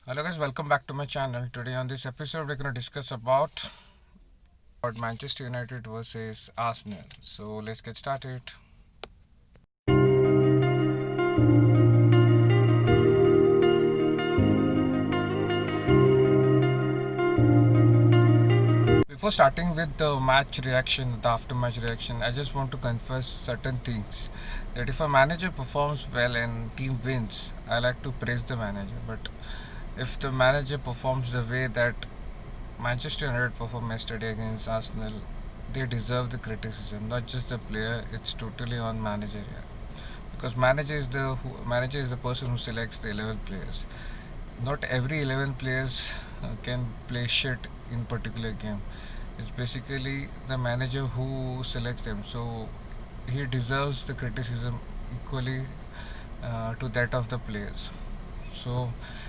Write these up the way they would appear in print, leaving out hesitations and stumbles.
Hello guys, welcome back to my channel. Today on this episode we're going to discuss about Manchester United versus Arsenal. So let's get started. Before starting with the match reaction, the after match reaction, I just want to confess certain things. That if a manager performs well and team wins, I like to praise the manager. But if the manager performs the way that Manchester United performed yesterday against Arsenal, they deserve the criticism, not just the player. It's totally on manager here. Because manager is the person who selects the 11 players. Not every 11 players can play shit in particular game. It's basically the manager who selects them, so he deserves the criticism equally to that of the players. So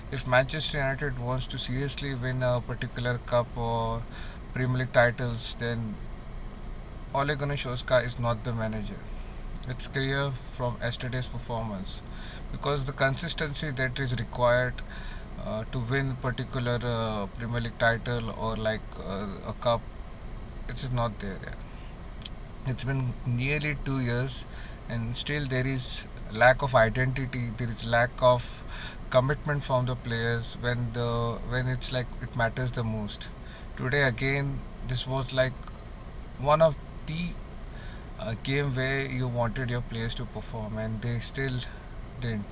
if Manchester United wants to seriously win a particular cup or Premier League titles, then Ole Gunnar Solskjaer is not the manager. It's clear from yesterday's performance, because the consistency that is required to win particular Premier League title or like a cup, it is not there yet. It's been nearly 2 years, and still there is lack of identity. There is lack of commitment from the players when it's like it matters the most. Today again, this was like one of the game where you wanted your players to perform, and they still didn't.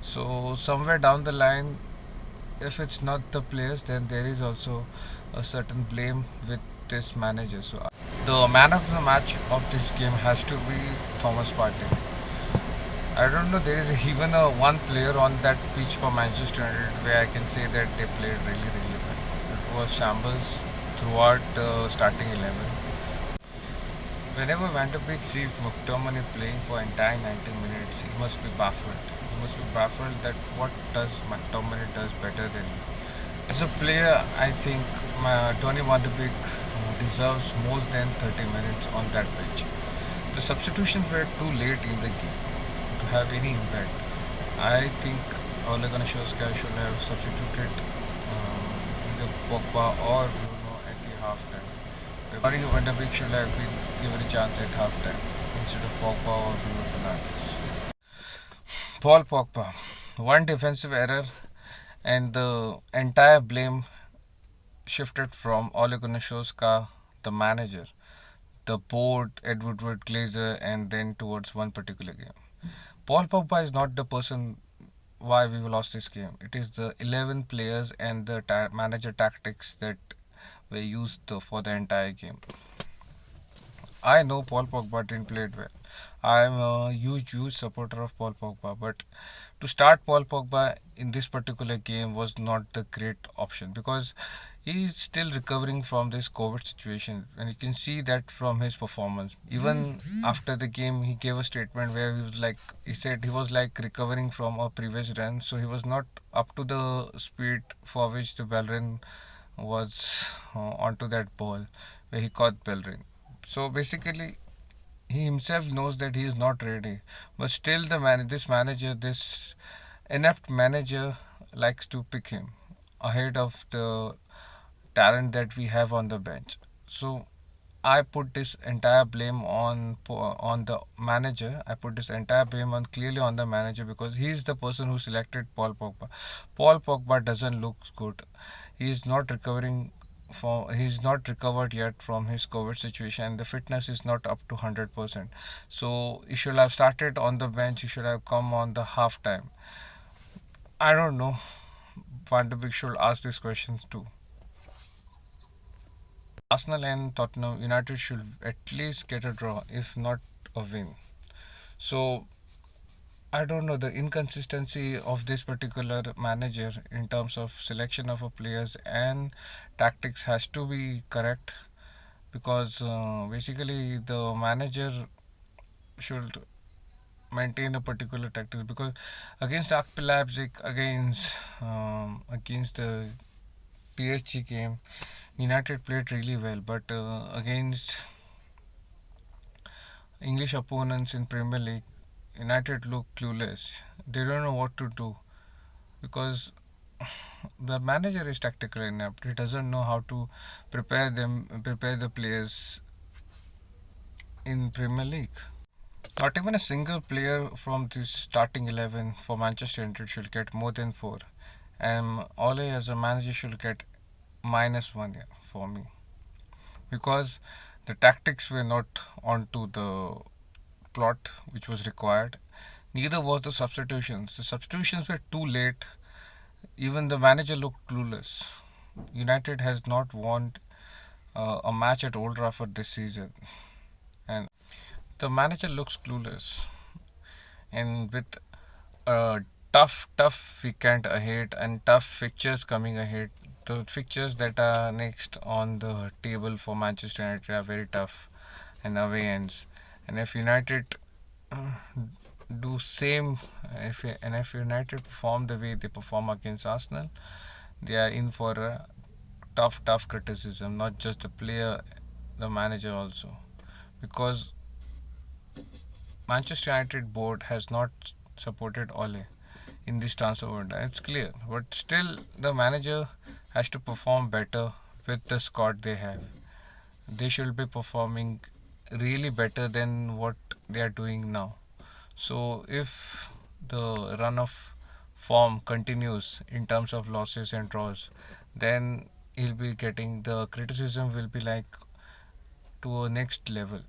So somewhere down the line, if it's not the players, then there is also a certain blame with this manager. So the man of the match of this game has to be Thomas Partey. I don't know, there is even a one player on that pitch for Manchester United where I can say that they played really well. It was shambles throughout the starting 11. Whenever Van der Beek sees McTominay playing for entire 90 minutes, he must be baffled. He must be baffled that what does McTominay does better than him. As a player, I think Tony Van de Beek deserves more than 30 minutes on that pitch. The substitutions were too late in the game to have any impact. I think Ole Gunnar Solskjaer should have substituted either Pogba or Bruno at the half time. Barry Van de Beek should have been given a chance at half time instead of Pogba or Bruno Fernandes. Paul Pogba, one defensive error, and the entire blame shifted from Ole Gunnar Solskjaer, the manager, the board, Edward Wood Glazer, and then towards one particular game. Paul Pogba is not the person why we lost this game. It is the 11 players and the manager tactics that were used for the entire game. I know Paul Pogba didn't play it well. I'm a huge supporter of Paul Pogba, but to start Paul Pogba in this particular game was not the great option, because he is still recovering from this COVID situation, and you can see that from his performance. Even after the game, he gave a statement where he said he was like recovering from a previous run, so he was not up to the speed for which the Bellerin was onto that ball where he caught Bellerin. So basically, he himself knows that he is not ready, but still this inept manager likes to pick him ahead of the talent that we have on the bench. So I put this entire blame on the manager. I put this entire blame on clearly on the manager, because he is the person who selected Paul Pogba. Paul Pogba doesn't look good. He is not recovering he's not recovered yet from his COVID situation, and the fitness is not up to 100%. So he should have started on the bench. He should have come on the half time. I don't know. Van de Beek should ask these questions too. Arsenal and Tottenham United should at least get a draw, if not a win. So I don't know, the inconsistency of this particular manager in terms of selection of a players and tactics has to be correct, because basically the manager should maintain a particular tactics, because against RB Leipzig, against the PSG game, United played really well, but against English opponents in Premier League, United look clueless. They don't know what to do, because the manager is tactically inept. He doesn't know how to prepare the players in Premier League. Not even a single player from the starting 11 for Manchester United should get more than 4. And Ole as a manager should get -1 here for me. Because the tactics were not onto the plot which was required. Neither was the substitutions. The substitutions were too late. Even the manager looked clueless. United has not won a match at Old Trafford this season, and the manager looks clueless. And with a tough weekend ahead and tough fixtures coming ahead, the fixtures that are next on the table for Manchester United are very tough and away ends. And if United uh, do same, if United perform the way they perform against Arsenal, they are in for a tough criticism. Not just the player, the manager also, because Manchester United board has not supported Ole in this transfer window. It's clear, but still the manager has to perform better with the squad they have. They should be performing really better than what they are doing now. So if the run of form continues in terms of losses and draws, then he'll be getting the criticism will be like to a next level.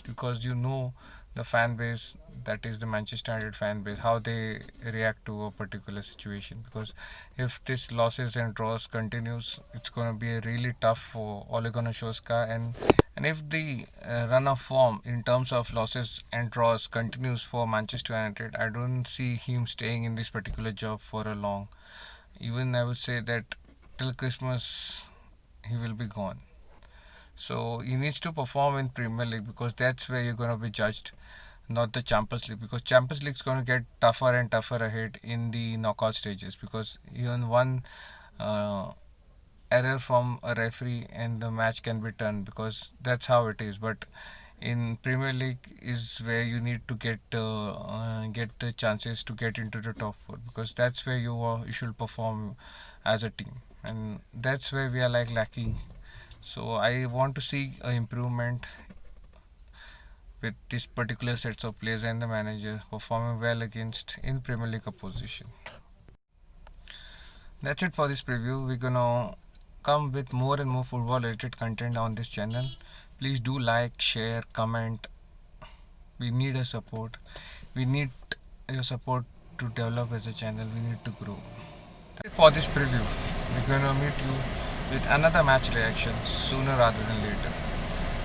Because you know the fan base, that is the Manchester United fan base, how they react to a particular situation. Because if this losses and draws continues, it's going to be really tough for Ole Gunnar Solskjaer. And if the run of form in terms of losses and draws continues for Manchester United, I don't see him staying in this particular job for a long. Even I would say that till Christmas he will be gone. So he needs to perform in Premier League, because that's where you're going to be judged, not the Champions League. Because Champions League is going to get tougher and tougher ahead in the knockout stages. Because even one uh, error from a referee and the match can be turned, because that's how it is. But in Premier League is where you need to get the chances to get into the top four, because that's where you should perform as a team, and that's where we are like lacking. So I want to see an improvement with this particular sets of players and the manager performing well against in Premier League opposition. That's it for this preview. We're gonna come with more and more football related content on this channel. Please do like, share, comment. We need a support. We need your support to develop as a channel. We need to grow. That's it for this preview. We're gonna meet you with another match reaction sooner rather than later.